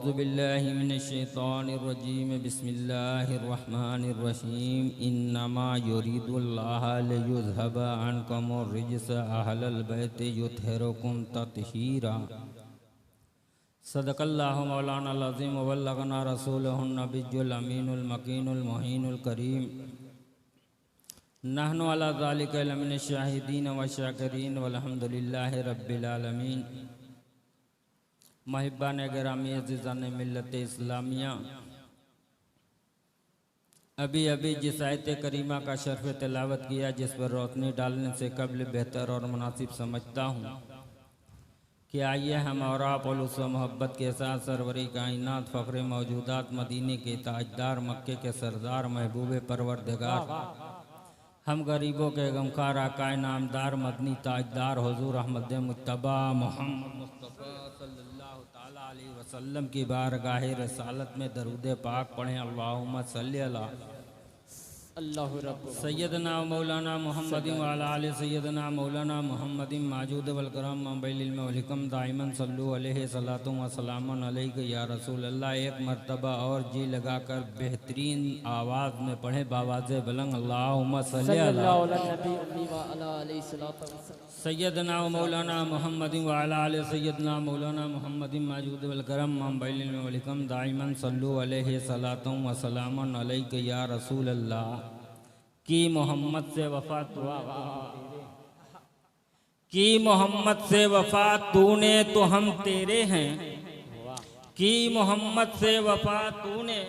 औज़ुबिल्लाहि मिनश्शैतानिर्रजीम बिस्मिल्लाहिर्रहमानिर्रहीम इन्नमा युरीदुल्लाहु लियुज़हिबा अन्कुमुर रिज्स अहलल बैति युत्हिरुकुम तत्हीरा। सदक़ल्लाहु मौलानाल अज़ीम व बल्लगना रसूलुहुन नबियुल अमीनुल मकीनुल मुहीनुल करीम। नहनु अला ज़ालिका लमिनश शाहिदीन व शाकिरीन वल्हम्दुलिल्लाहि रब्बिल आलमीन। महिबान गिरामी अज़ीज़ान मिल्लत इस्लामिया, अभी जिस आयत करीमा का शर्फ तिलावत किया, जिस पर रोशनी डालने से कबल बेहतर और मुनासिब समझता हूँ कि आइए हम और आप उलूस व मोहब्बत के साथ सरवरी कायनात फ़ख्र मौजूदात मदीने के ताजदार मक्के के सरदार महबूब परवरदिगार हम गरीबों के गमखार आकाए नामदार मदनी ताजदार हुजूर अहमद मुज्तबा मोहम्मद मुस्तफ़ा सल्लल्लाहु ताला अलैहि वसल्लम की बारगाह रसालत में दरूद पाक पढ़ें। अल्लाहुम्मा सल्ली अला सैयदना मौलाना मोहम्मद व अला आलि सैयदना मौलाना मोहम्मद माजूद वल करम बिल इल्म वल हिकम दाइमन सल्लु अलैहि सलातु व सलामुन अलैका या रसूल अल्लाह। एक मर्तबा और जी लगाकर बेहतरीन आवाज़ में पढ़े बावाज़े बुलंद अल्लाहुम्मा सल्ली अला सैयदना मौलाना मोहम्मद व अला आलि सैयदना मौलाना मोहम्मद माजूद वल करम बिल इल्म वल हिकम दाइमन सल्लु अलैहि सलातु व सलामुन अलैका या रसूल अल्लाह। कि मोहम्मद से वफात कि मोहम्मद से वफात तूने तो हम तेरे हैं, कि मोहम्मद से वफात तूने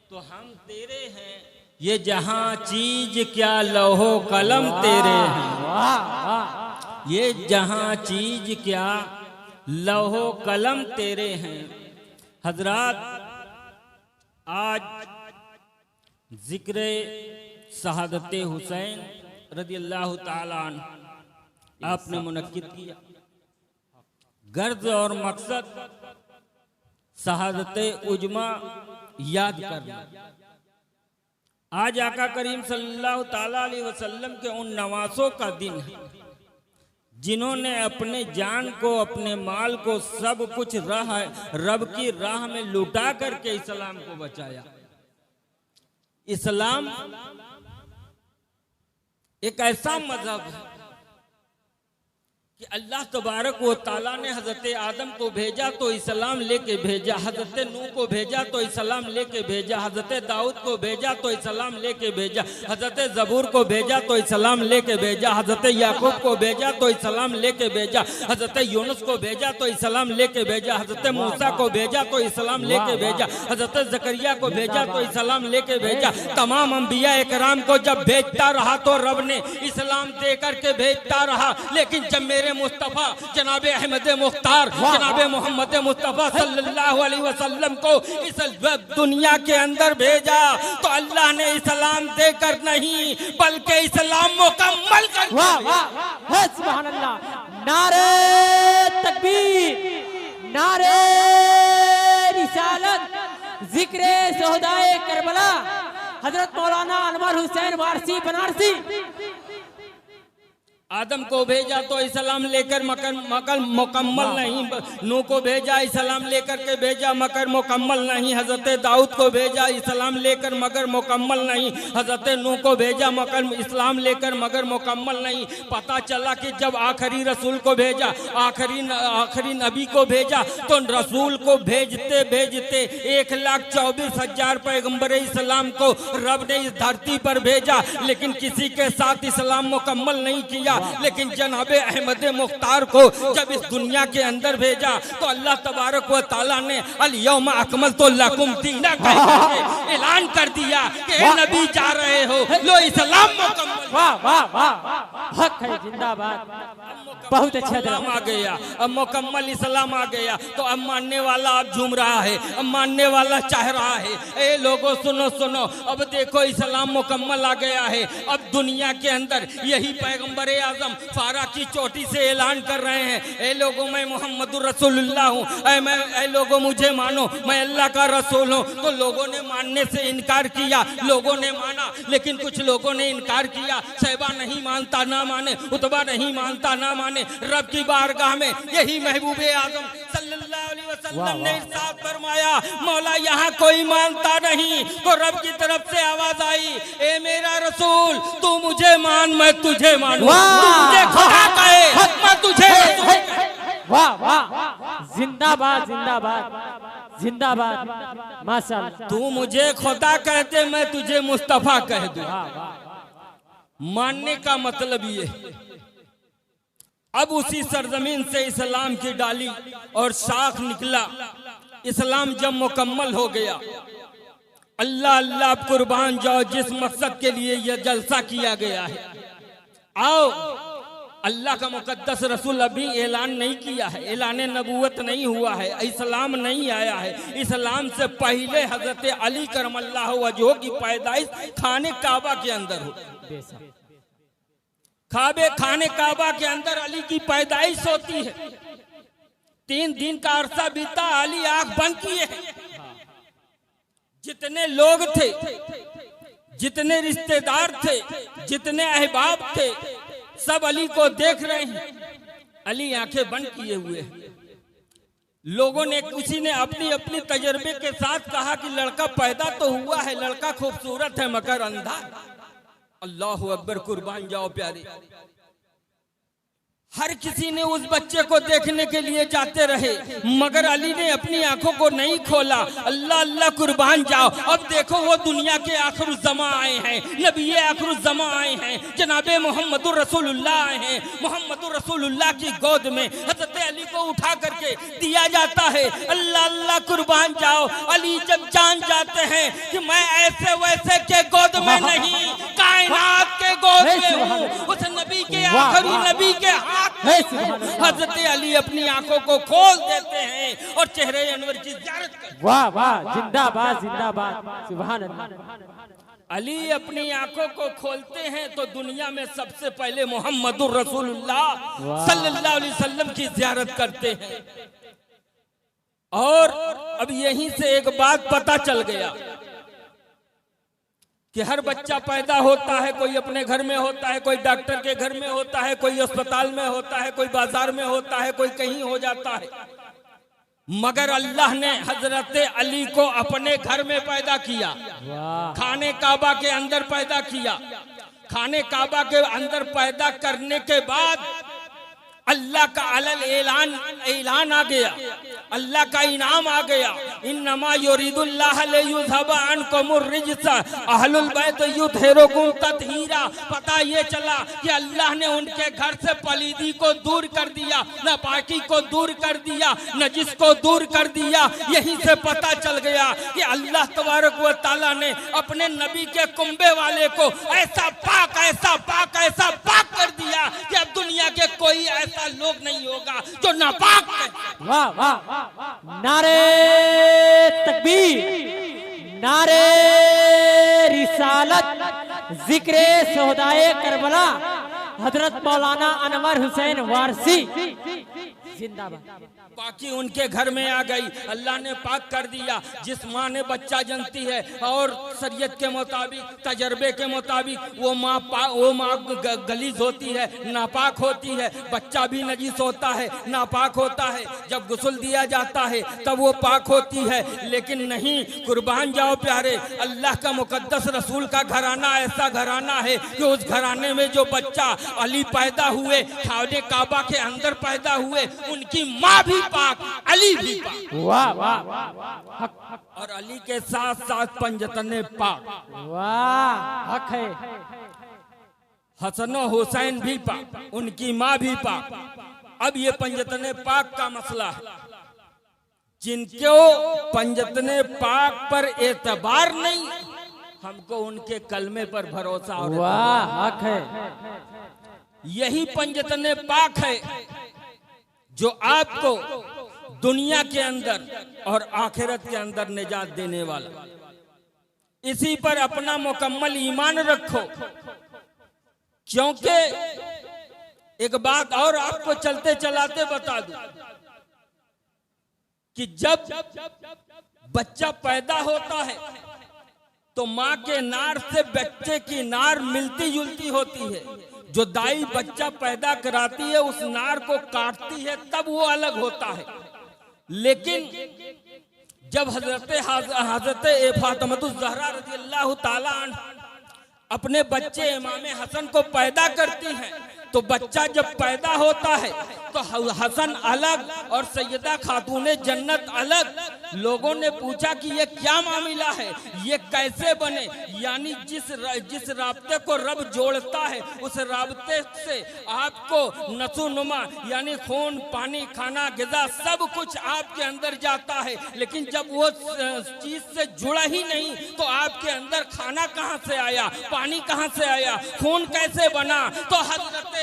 तो हम तेरे हैं, ये जहां चीज क्या लौहो कलम तेरे हैं, ये जहां चीज क्या लौहो कलम तेरे हैं। हजरात, आज जिक्र शहादत हुसैन रदियल्लाहु ताला अन्हु आपने मुनक्किद किया। गर्ज और मकसद शहादत उजमा याद करना। आज आका करीम सल्लल्लाहु ताला अलैहि वसल्लम के उन नवासों का दिन है जिन्होंने अपने जान को, अपने माल को, सब कुछ रब की राह में लुटा करके इस्लाम को बचाया। इस्लाम एक ऐसा मजहब है कि अल्लाह तबारक व ताला ने हजरत आदम को भेजा तो इस्लाम लेके भेजा, हजरत नूह को भेजा तो इस्लाम लेके भेजा, हजरत दाऊद को भेजा तो इस्लाम लेके भेजा, हजरत जबूर को भेजा तो इस्लाम लेके भेजा, हजरत याकूब को भेजा तो इस्लाम लेके भेजा, हजरत यूनुस को भेजा तो इस्लाम लेके भेजा, हजरत मूसा को भेजा तो इस्लाम लेके भेजा, हजरत जकरिया को भेजा तो इस्लाम लेके भेजा। तमाम अंबिया इकराम को जब भेजता रहा तो रब ने इस्लाम दे करके भेजता रहा। लेकिन जब मेरे मुस्तफ़ा जनाब अहमद मुख्तार जनाब मोहम्मद मुस्तफ़ा सल्लल्लाहु अलैहि वसल्लम को इस दुनिया के अंदर भेजा तो अल्लाह ने इस्लाम देकर नहीं बल्कि इस्लाम मुकम्मल कर दिया। सुभान अल्लाह। नारे तकबीर, नारे रिसालत, जिक्रे शोहदाए करबला हजरत मौलाना अनवर हुसैन वारसी बनारसी। आदम को भेजा तो इस्लाम लेकर मगर मुकम्मल नहीं, नूह को भेजा इस्लाम लेकर के भेजा मगर मुकम्मल नहीं, हजरत दाऊद को भेजा इस्लाम लेकर मगर मुकम्मल नहीं, हजरत नूह को भेजा मगर इस्लाम लेकर मगर मुकम्मल नहीं। पता चला कि जब आखिरी रसूल को भेजा, आखिरी नबी को भेजा तो रसूल को भेजते भेजते 1,24,000 पैगम्बर इस्लाम को रब ने इस धरती पर भेजा, लेकिन किसी के साथ इस्लाम मुकम्मल नहीं किया। लेकिन जनाब अहमद मुख्तार को जब इस दुनिया के अंदर भेजा तो अल्लाह तबारक व ताला ने अल यौमा अकमलतु लकुम दीनकुम ऐलान कर दिया कि ए नबी जा रहे हो, लो इस्लाम मुकम्मल। वाह वाह वाह, हक है, जिंदाबाद, बहुत अच्छा इस्लाम आ गया, अब मुकम्मल इस्लाम आ गया तो अब मानने वाला अब झूम रहा है, अब मानने वाला चाह रहा है ए लोगों सुनो सुनो, अब देखो इस्लाम मुकम्मल आ गया है। अब दुनिया के अंदर यही पैगंबर आजम फारा की चोटी से ऐलान कर रहे हैं, ए लोगों मैं मोहम्मदुर रसूलुल्लाह हूँ, ए लोगों मुझे मानो मैं अल्लाह का रसूल हूँ। तो लोगों ने मानने से इनकार किया, लोगों ने माना लेकिन कुछ लोगों ने इनकार किया। शैबा नहीं मानता ना माने, उतबा नहीं मानता ना माने। रब की बारगाह में यही महबूब आजम सल्लल्लाहु अलैहि वसल्लम ने इरशाद फरमाया मौला यहाँ कोई मानता नहीं। तो रब की तरफ से आवाज आई, ए मेरा रसूल तू मुझे मान मैं तुझे मानूं, तू मुझे खुदा कहे मैं तुझे रसूल कहूं। वाह वाह, जिंदाबाद जिंदाबाद जिंदाबाद, माशाअल्लाह। तू मुझे खुदा कहते मैं तुझे मुस्तफा कह दूं। मानने का मतलब ये। अब उसी सरजमीन से इस्लाम की डाली और शाख निकला। इस्लाम जब मुकम्मल हो गया, अल्लाह अल्लाह आप कुर्बान जाओ जिस मकसद के लिए यह जलसा किया गया है। आओ, अल्लाह का मुकद्दस रसूल अभी ऐलान नहीं किया है, ऐलान नबूवत नहीं हुआ है, इस्लाम नहीं आया है। इस्लाम से पहले हजरत अली करमल्लाहु वजहो की पैदाइश खाने काबा के अंदर हो। खाने काबा के अंदर अली की पैदाइश होती है। 3 दिन का अरसा बीता, अली आंख बंद किए हैं। जितने लोग थे, जितने रिश्तेदार थे, जितने अहबाब थे, सब अली को देख रहे हैं। अली आंखें बंद किए हुए हैं। लोगों ने, किसी ने अपनी अपनी तजर्बे के साथ कहा कि लड़का पैदा तो हुआ है, लड़का खूबसूरत है मगर अंधा। अल्लाह अकबर, कुर्बान जाओ प्यारे। हर किसी ने उस बच्चे को देखने के लिए जाते रहे, मगर अली ने अपनी आंखों को नहीं खोला। अल्लाह अल्लाह, कुर्बान जाओ। अब देखो वो दुनिया के आखिरुज़्ज़मा आए हैं, नबी आखिरुज़्ज़मा आए हैं, जनाबे मोहम्मदुर रसूलुल्लाह आए हैं। मोहम्मदुर रसूलुल्लाह की गोद में हज़रत अली को उठा करके दिया जाता है। अल्लाह अल्लाह, कुर्बान जाओ। अली जब जान जाते हैं कि मैं ऐसे वैसे के गोद में नहीं, कायनात के गोद में हूँ, उस नबी के आखिरी नबी के हाथ। हजरत अली अपनी आंखों को खोल देते हैं और चेहरे अनवर की ज़ियारत करते हैं। वाह वाह, जिंदाबाद जिंदाबाद, सुभान अल्लाह। अली अपनी आंखों को खोलते हैं तो दुनिया में सबसे पहले मोहम्मदुर रसूलुल्लाह सल्लल्लाहु अलैहि वसल्लम की ज़ियारत करते हैं। और अब यहीं से एक बात पता चल गया कि हर बच्चा पैदा होता है, कोई अपने घर में होता है, कोई डॉक्टर के घर में होता है, कोई अस्पताल में होता है, कोई बाजार में होता है, कोई कहीं हो जाता है। मगर अल्लाह ने हजरत अली को अपने घर में पैदा किया, खाने काबा के अंदर पैदा किया। खाने काबा के अंदर पैदा करने के बाद अल्लाह का अलल ऐलान आ गया, अल्लाह का इनाम आ गया। इन्नमा युरीदुल्लाह लियुज़हिबा अन्कुमुर रिज्स अहलुल बैत युतहिरुकुम तत्हीरा। पता ये चला कि अल्लाह ने उनके घर से पलीदी को दूर कर दिया, नापाकी को दूर कर दिया, नजिस को दूर कर दिया। यहीं से पता चल गया कि अल्लाह तबारक व तआला ने अपने नबी के कुंबे वाले को ऐसा पाक ऐसा पाक ऐसा पाक कर दिया कि अब दुनिया के कोई ऐसा लोग नहीं होगा जो नापाक है। वाह वाह, नारे तकबीर, नारे रिसालत, जिक्रे शोहदाए करबला हजरत मौलाना अनवर हुसैन वारसी जिंदाबाद। पाकी उनके घर में आ गई, अल्लाह ने पाक कर दिया। जिस माँ ने बच्चा जनती है और शरीयत के मुताबिक, तजर्बे के मुताबिक वो माँ गलीज होती है, नापाक होती है, बच्चा भी नजीस होता है, नापाक होता है। जब गुस्ल दिया जाता है तब वो पाक होती है। लेकिन नहीं, कुर्बान जाओ प्यारे, अल्लाह का मुकद्दस रसूल का घराना ऐसा घराना है कि उस घराने में जो बच्चा अली पैदा हुए, खाने काबा के अंदर पैदा हुए, उनकी माँ भी पाक, अली भी पाक। वाह वाह, और अली के साथ साथ पंजतने पाक। वाह, हक है। हसन हुसैन भी पाक, उनकी माँ भी पाक। अब ये पंजतने पाक का मसला है। जिनको पंजतने पाक पर एतबार नहीं, हमको उनके कलमे पर भरोसा और वाह, हक है। यही पंजतने पाक है जो आपको दुनिया के अंदर और आखिरत के अंदर निजात देने वाला। इसी पर अपना मुकम्मल ईमान रखो। क्योंकि एक बात और आपको चलते चलाते बता दूं कि जब बच्चा पैदा होता है तो माँ के नार से बच्चे की नार मिलती जुलती होती है। जो दाई बच्चा पैदा कराती है उस नार को काटती है तब वो अलग होता है। लेकिन जब हजरत फातिमा ज़हरा रज़ियल्लाहु ताला अन्हा अपने बच्चे इमाम हसन को पैदा करती हैं, तो बच्चा जब पैदा होता है तो हसन अलग और सैयदा खातून जन्नत अलग। लोगों ने पूछा कि ये क्या मामला है, ये कैसे बने? यानी जिस राब्ते को रब जोड़ता है उस राब्ते से आपको नसोनुमा यानी खून पानी खाना ग़िज़ा सब कुछ आपके अंदर जाता है, लेकिन जब वो चीज से जुड़ा ही नहीं तो आपके अंदर खाना कहाँ से आया, पानी कहाँ से आया, खून कैसे बना? तो हजरत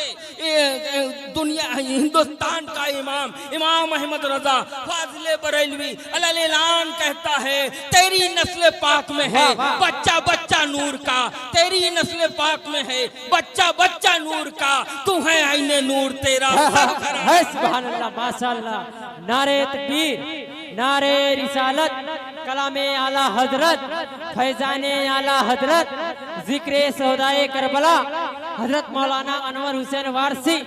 दुनिया हिंदुस्तान का इमाम अहमद रजा फाजिले बरेलवी अलैलान कहता है, तेरी नस्ल पाक में है बच्चा बच्चा नूर का, तेरी नस्ल पाक में है बच्चा बच्चा नूर का, तू है आईने नूर तेरा। है सुभान अल्लाह, माशाअल्लाह, नारे तकबीर, नारे रिसालत, कलामे आला हजरत, फैजाने आला हजरत, जिक्रे सौदाए करबला, हजरत मौलाना अनवर हुसैन वारसी।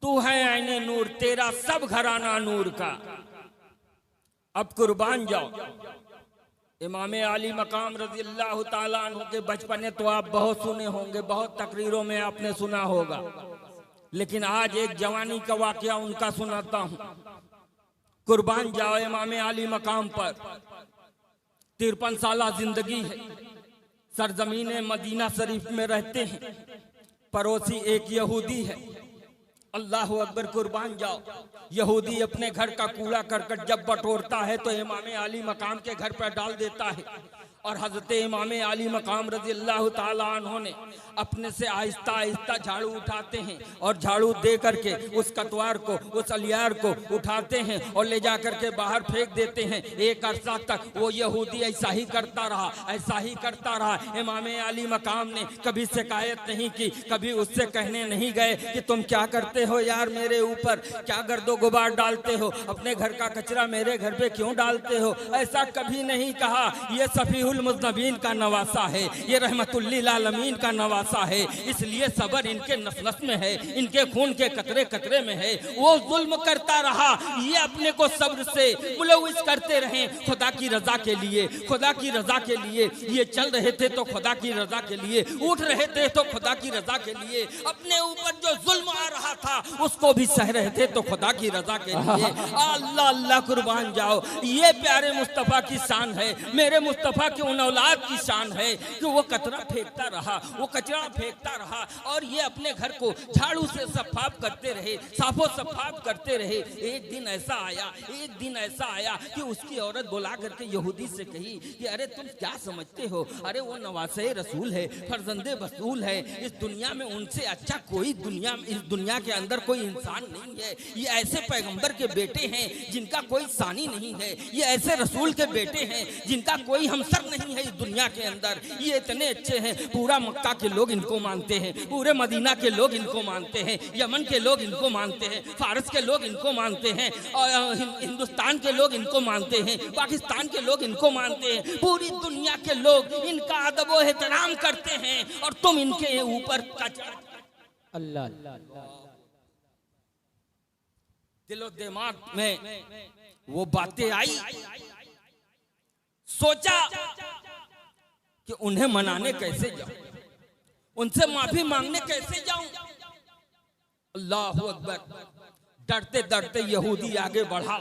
तू है आईने नूर तेरा सब घराना नूर का। अब कुर्बान जाओ, इमाम आली मकाम रज़ियल्लाहु ताला अन्हु के बचपने तो आप बहुत सुने होंगे, बहुत तकरीरों में आपने सुना होगा, लेकिन आज एक जवानी का वाकया उनका सुनाता हूँ। कुर्बान जाओ इमाम आली मकाम पर 53 साल जिंदगी है, सरजमीन मदीना शरीफ में रहते हैं, पड़ोसी एक यहूदी है। अल्लाह अकबर, कुर्बान जाओ। यहूदी अपने घर का कूड़ा करकट जब बटोरता है तो इमाम आली मकाम के घर पर डाल देता है, और हजरत इमाम आली मकाम रज़ियल्लाहु ताला अन्हु ने अपने से आहिस्ता आहिस्ता झाड़ू उठाते हैं और झाड़ू दे करके उस कतवार को, उस अलियार को उठाते हैं और ले जा करके बाहर फेंक देते हैं। एक अरसा तक वो यहूदी ऐसा ही करता रहा, ऐसा ही करता रहा। इमाम आली मकाम ने कभी शिकायत नहीं की, कभी उससे कहने नहीं गए कि तुम क्या करते हो यार, मेरे ऊपर क्या गर्दो गुबार डालते हो, अपने घर का कचरा मेरे घर पे क्यों डालते हो, ऐसा कभी नहीं कहा। ये सफीहुल मुज़नबीन का नवासा है, ये रहमतुल लिल आलमीन का नवासा है, इसलिए सबर इनके नस नस में है, इनके खून के कतरे कतरे में है। वो जुल्म करता रहा, ये अपने को सब्र से मुलविस करते रहे खुदा की रजा के लिए, खुदा की रजा के लिए। ये चल रहे थे तो खुदा की रजा के लिए, उठ रहे थे तो खुदा की रजा के लिए, अपने ऊपर जो जुल्म आ रहा था उसको भी सह रहे थे तो खुदा की रजा के लिए। अल्लाह अल्लाह, कुर्बान जाओ। ये प्यारे मुस्तफ़ा की शान है, मेरे मुस्तफ़ा के उन औलाद की शान है कि वो कचरा फेंकता रहा, वो कचरा फेंकता रहा, और ये अपने घर को झाड़ू से सफाफ करते रहे, साफो सफाफ करते रहे। एक दिन ऐसा आया कि उसकी औरत बुला करके यहूदी से कही कि अरे तुम क्या समझते हो, अरे वो नवासे रसूल है, फर्जंदे बसूल है, इस दुनिया में उनसे अच्छा कोई इस दुनिया के अंदर कोई इंसान नहीं है। ये ऐसे पैगंबर के बेटे हैं जिनका कोई सानी नहीं है, ये ऐसे रसूल के बेटे हैं जिनका कोई हमसर नहीं है इस दुनिया के अंदर। ये इतने अच्छे हैं, पूरा मक्का के लोग इनको मानते हैं, पूरे मदीना के लोग इनको मानते हैं, यमन के लोग इनको मानते हैं, फारस के लोग इनको मानते हैं, और हिंदुस्तान के लोग इनको मानते हैं, पाकिस्तान के लोग इनको मानते हैं, पूरी दुनिया के लोग इनका अदब व एहतराम करते हैं, और तुम इनके ऊपर अल्लाह दिलो दिमाग में वो बातें आई। सोचा कि उन्हें मनाने कैसे जाऊं, उनसे माफी मांगने कैसे जाऊं। अल्लाह अकबर, डरते डरते यहूदी आगे बढ़ा।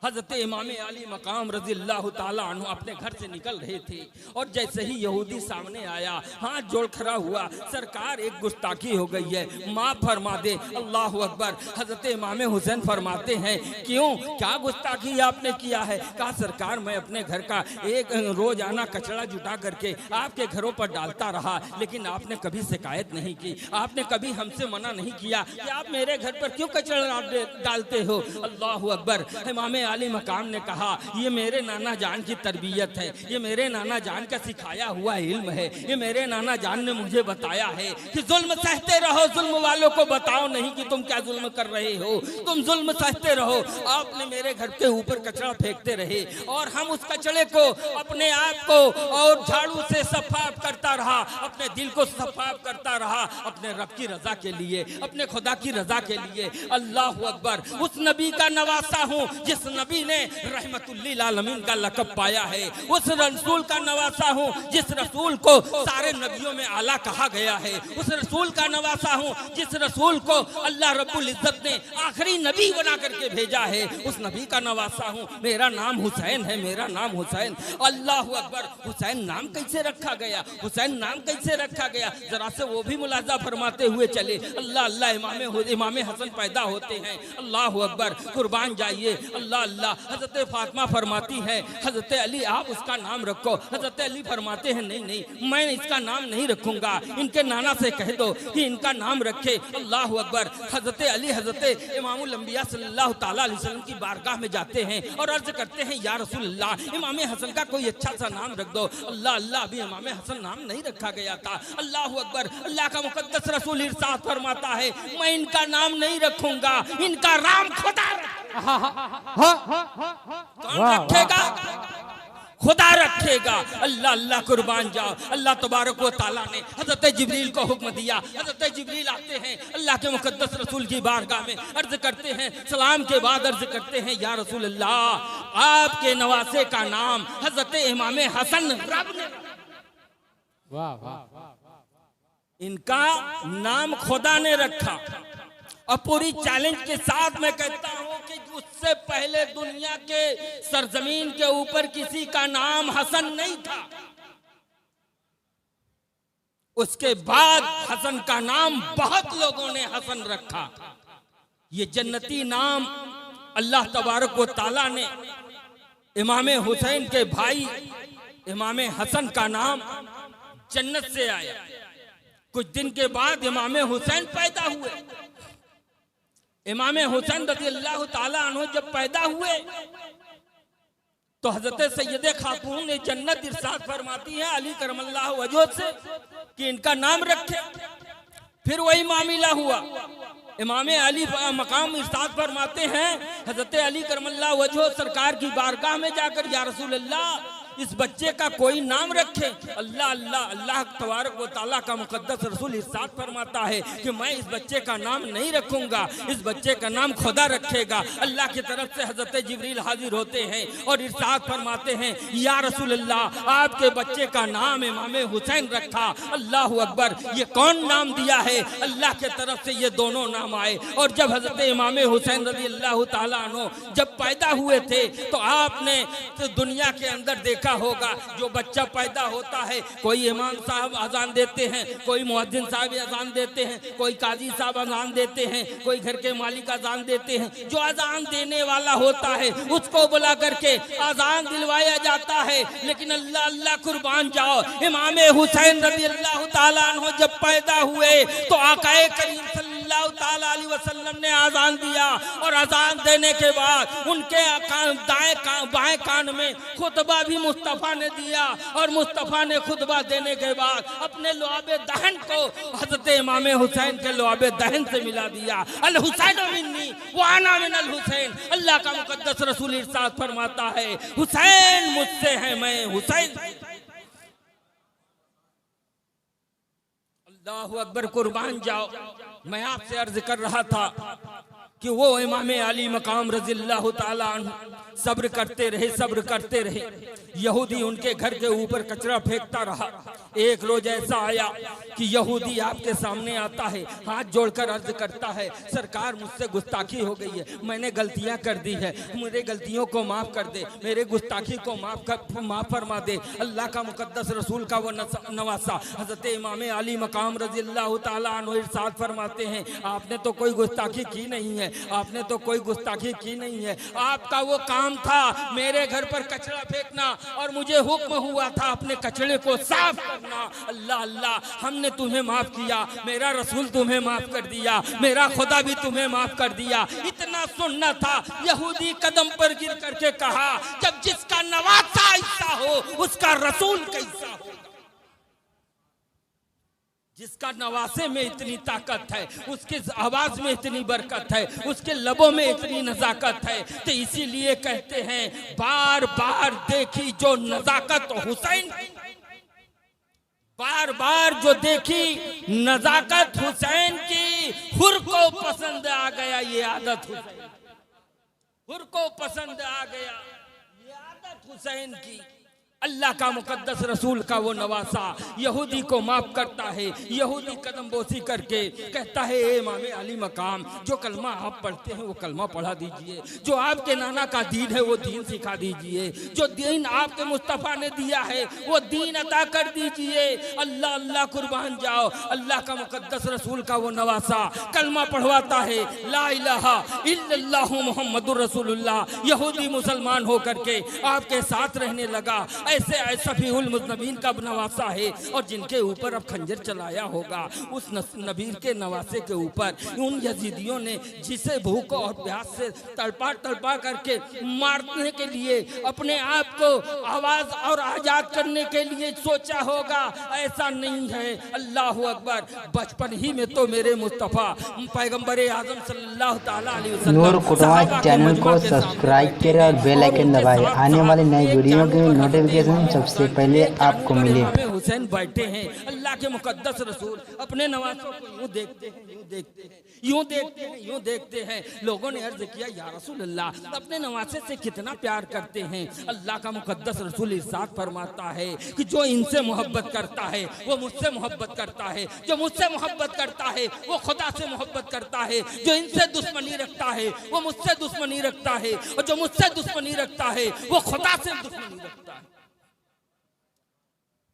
हजरत इमाम आली मकाम रज़ियल्लाहु ताला अन्हु अपने घर से निकल रहे थे, और जैसे ही यहूदी सामने आया हाथ जोड़ खड़ा हुआ, सरकार एक गुस्ताखी हो गई है, माफ़ फरमा दे। अल्लाह अकबर। हजरत इमाम हुसैन फरमाते हैं क्यों, क्या गुस्ताखी आपने किया है? कहा सरकार मैं अपने घर का एक रोजाना कचरा जुटा करके आपके घरों पर डालता रहा, लेकिन आपने कभी शिकायत नहीं की, आपने कभी हमसे मना नहीं किया कि आप मेरे घर पर क्यों कचरा डालते हो। अल्लाह अकबर। इमाम आली मकाम ने कहा ये मेरे नाना जान की तरबियत है, ये मेरे नाना जान का सिखाया हुआ इल्म है, ये मेरे नाना जान ने मुझे बताया है कि जुल्म सहते रहो, जुल्म वालों को बताओ नहीं कि तुम क्या जुल्म कर रहे हो, तुम जुल्म सहते रहो। आपने मेरे घर के ऊपर कचरा फेंकते रहे और हम उस कचरे को अपने आप को और झाड़ू से साफ करता रहा, अपने दिल को साफ करता रहा, अपने रब की रजा के लिए, अपने खुदा की रजा के लिए। अल्लाह अकबर। उस नबी का नवासा हूँ जिस नबी ने रहमतुल्लिल आलमीन का लक़ब पाया है, उस रसूल का नवासा हूँ जिस रसूल को सारे नबियों में आला कहा गया है, उस रसूल का नवासा हूँ जिस रसूल को अल्लाह रब्बुल इज्जत ने आखिरी नबी बना करके भेजा है, उस नबी का नवासा हूँ। मेरा नाम हुसैन है, मेरा नाम हुसैन। अल्लाह अकबर। हुसैन नाम कैसे रखा गया, हुसैन नाम कैसे रखा गया, जरा से वो भी मुलाजा फरमाते हुए चले। अल्लाह अल्लाह, इमाम हसन पैदा होते हैं, अल्लाह अकबर, कुर्बान जाइए, अल्लाह अल्लाह। हजरत फातिमा फरमाती है हजरत अली आप उसका नाम रखो, हजरत अली फरमाते हैं नहीं नहीं मैं इसका नाम नहीं रखूंगा, इनके नाना से कह दो कि इनका नाम रखे। अल्लाह अकबर। हजरत अली हजरत इमामुल अंबिया सल्लल्लाहु ताला अलैहि वसल्लम की बारगाह में जाते हैं और अर्ज करते हैं या रसूल अल्लाह इमाम हसन का कोई अच्छा सा नाम रख दो। अल्लाह अल्लाह, अभी इमाम हसन नाम नहीं रखा गया था। अल्लाह अकबर। अल्लाह का मुकद्दस रसूल इरशाद फरमाता है मैं इनका नाम नहीं रखूंगा, इनका राम खुदा कौन रखेगा, खुदा रखेगा। अल्लाह अल्लाह, कुर्बान जाओ। अल्लाह तबारक व तआला ने हजरत जिब्रील को हुक्म दिया, हजरत जिब्रील आते हैं अल्लाह के मुकद्दस रसूल की बारगाह में, अर्ज करते हैं, सलाम के बाद अर्ज करते हैं या रसूल अल्लाह आपके नवासे का नाम हजरत इमाम हसन रब ने, वाह वाह, इनका नाम खुदा ने रखा। और पूरी चैलेंज के साथ मैं कहता हूं कि उससे पहले दुनिया के सरजमीन के ऊपर किसी का नाम हसन नहीं था, उसके बाद हसन का नाम बहुत लोगों ने हसन रखा। ये जन्नती नाम अल्लाह तबारक व तआला ने इमाम हुसैन के भाई इमाम हसन का नाम जन्नत से आया। कुछ दिन के बाद इमाम हुसैन पैदा हुए। इमाम हुसैन रज़ियल्लाहु ताला अन्हु जब पैदा हुए तो हजरत सैयदे खातून ने जन्नत इरशाद फरमाती है अली करमल्लाहु वजह से कि इनका नाम रखे। फिर वही मामला हुआ, इमाम अली मकाम इरशाद फरमाते हैं हजरत अली करमल्लाहु वजह सरकार की बारगाह में जाकर या रसूल अल्लाह इस बच्चे का कोई नाम रखे। अल्लाह अल्लाह, अल्लाह तबारक व तआला का मुकद्दस रसूल इरशाद फरमाता है कि मैं इस बच्चे का नाम नहीं रखूंगा, इस बच्चे का नाम खुदा रखेगा। अल्लाह की तरफ से हजरत जिब्रील हाजिर होते हैं और इरशाद फरमाते हैं या रसूल अल्लाह आपके बच्चे का नाम इमाम हुसैन रखा। अल्लाह अकबर। ये कौन नाम दिया है, अल्लाह के तरफ से ये दोनों नाम आए। और जब हजरत इमाम हुसैन रज़ियल्लाहु ताला अन्हु जब पैदा हुए थे तो आपने तो दुनिया के अंदर देखा होगा जो बच्चा पैदा होता है, कोई इमाम साहब अजान देते हैं, कोई मुअज्जिन साहब अजान देते हैं, कोई काजी साहब अजान देते हैं, कोई घर के मालिक अजान देते हैं। जो अजान देने वाला होता है उसको बुला करके अजान दिलवाया जाता है। लेकिन अल्लाह अल्लाह, कुर्बान जाओ, इमाम हुसैन रज़ियल्लाहु ताला अन्हु जब पैदा हुए तो आकाए करीम सल्लल्लाहु ताला अलैहि वसल्लम ने अजान दिया और अजान देने के बाद उनके बाएं कान में खुतबा भी मुस्तफ़ा ने दिया और मुस्तफ़ा ने खुतबा देने के बाद अपने लुआबे दहन को हजरत इमाम हुसैन के लुआबे दहन से मिला दिया। अल हुसैन मिन्नी व अना मिन अल हुसैन। अल्लाह का मुकद्दस रसूल इरशाद फरमाता है हुसैन मुझसे है, मैं हुसैन। अल्लाहु अकबर, कुर्बान जाओ। मैं आपसे अर्ज कर रहा था कि वो इमाम अली मकाम रज़ियल्लाहु ताला अन्हु सब्र करते रहे, सब्र करते रहे। यहूदी उनके घर के ऊपर कचरा फेंकता रहा। एक रोज ऐसा आया कि यहूदी आपके सामने आता है, हाथ जोड़कर अर्ज करता है सरकार मुझसे गुस्ताखी हो गई है, मैंने गलतियां कर दी है, मेरे गलतियों को माफ कर दे, मेरे गुस्ताखी को माफ फरमा दे। अल्लाह का मुकद्दस रसूल का वो नवासा हजरत इमाम अली मकाम रज़ियल्लाहु ताला अन्हु इरशाद फरमाते हैं आपने तो कोई गुस्ताखी की नहीं है, आपने तो कोई गुस्ताखी की नहीं है। आपका वो काम था मेरे घर पर कचरा फेंकना और मुझे हुक्म हुआ था अपने कचरे को साफ करना। अल्लाह अल्लाह, हमने तुम्हें माफ किया, मेरा रसूल तुम्हें माफ कर दिया, मेरा खुदा भी तुम्हें माफ कर दिया। इतना सुनना था। यहूदी कदम पर गिर करके कहा, जब जिसका नवासा ऐसा हो उसका रसूल कैसा हो। जिसका नवासे में इतनी ताकत है, उसके आवाज में इतनी बरकत है, उसके लबों में इतनी नजाकत है, तो इसीलिए कहते हैं बार बार देखी जो नजाकत हुसैन, बार बार जो देखी नजाकत हुसैन की, हुर को पसंद आ गया ये आदत हुसैन, हुर को पसंद आ गया ये आदत हुसैन की। अल्लाह का मुकद्दस रसूल का वो नवासा यहूदी को माफ करता है। यहूदी कदम बोसी करके कहता है, ए इमाम अली मकाम, जो कलमा आप पढ़ते हैं वो कलमा पढ़ा दीजिए, जो आपके नाना का दीन है वो दीन सिखा दीजिए, जो दीन आपके मुस्तफ़ा ने दिया है वो दीन अता कर दीजिए। अल्लाह अल्लाह कुर्बान जाओ। अल्लाह का मुकद्दस रसूल का वो नवासा कलमा पढ़वाता है, ला इलाहा इल्लल्लाहु मुहम्मदुर रसूलुल्लाह। यहूदी मुसलमान होकर के आपके साथ रहने लगा। ऐसे सफीउल मुज़नबीन का नवासा है, और जिनके ऊपर अब खंजर चलाया होगा उस नबीर के नवासे के ऊपर उन यजीदियों ने जिसे भूख और प्यास से तड़पा तड़पा करके मारने के लिए, अपने आप को आवाज और आजाद करने के लिए सोचा होगा। ऐसा नहीं है। अल्लाह अकबर। बचपन ही में तो मेरे मुस्तफ़ा पैगंबर आज़म सल्लल्लाहु तआला अलैहि वसल्लम नूर कुटुंब चैनल को सब्सक्राइब करें और बेल आइकन दबाएं, आने वाली नई वीडियो की नोटिफिकेशन सबसे पहले आपको मिले। हुसैन बैठे हैं, अल्लाह के मुकद्दस रसूल अपने नवासों को यूं देखते हैं, यूं देखते हैं, यूं देखते हैं, यूं देखते हैं। लोगों ने अर्ज किया, या रसूल अल्लाह अपने नवासे से कितना प्यार करते हैं। अल्लाह का मुकद्दस रसूल इरशाद फरमाता है कि जो इनसे मोहब्बत करता है वो मुझसे मोहब्बत करता है, जो मुझसे मोहब्बत करता है वो खुदा से मोहब्बत करता है, जो इनसे दुश्मनी रखता है वो मुझसे दुश्मनी रखता है, और जो मुझसे दुश्मनी रखता है वो खुदा से दुश्मनी रखता है।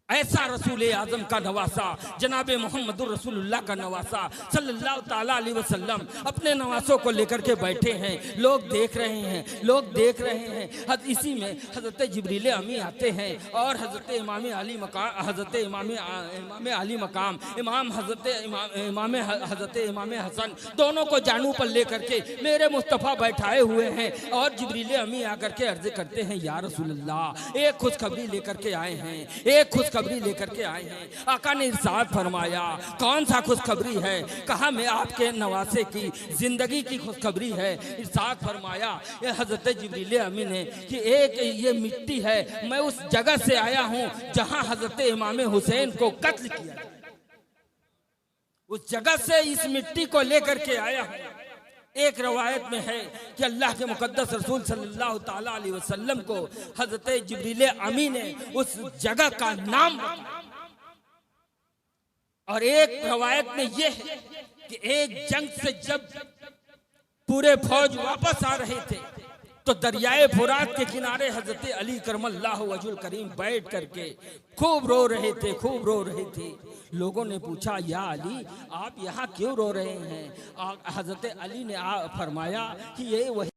ऐसा रसूल आजम का नवासा, जनाबे मोहम्मद रसूलुल्लाह का नवासा सल्लल्लाहु ताला अलैहि वसल्लम अपने नवासों को लेकर के बैठे हैं। लोग देख रहे हैं, लोग देख रहे हैं। इसी में हज़रत जिब्रील अमी आते हैं और हज़रत इमाम अली मकाम, हज़रत इमाम अली मकाम, हज़रत इमाम हसन दोनों को जानू पर लेकर के मेरे मुस्तफ़ा बैठाए हुए हैं। और जिब्रील अमी आकर के अर्ज़ करते हैं, या रसूलल्लाह एक खुशखबरी लेकर के आए हैं, एक खुशखबरी लेकर के आए हैं। आका ने इरशाद फरमाया, कौन सा खुशखबरी है? कहा, मैं आपके नवासे की जिंदगी की खुशखबरी है। इरशाद फरमाया ये हजरत जिब्रील अमीन ने कि एक ये मिट्टी है, मैं उस जगह से आया हूं जहां हजरत इमाम हुसैन को कत्ल किया, उस जगह से इस मिट्टी को लेकर के आया हूं। एक रवायत में है कि अल्लाह के मुकद्दस रसूल सल्लल्लाहु ताला अलैहि वसल्लम को हजरत जिब्रील अमी ने उस जगह का नाम रखा। और एक रवायत में यह है कि एक जंग से जब पूरे फौज वापस आ रहे थे तो दरियाए फुरात के किनारे हजरत अली करमल्लाहु वजहुल करीम बैठ करके खूब रो रहे थे, खूब रो रहे थे। लोगों ने पूछा, या अली आप यहाँ क्यों रो रहे हैं? हजरत अली ने फरमाया कि ये वही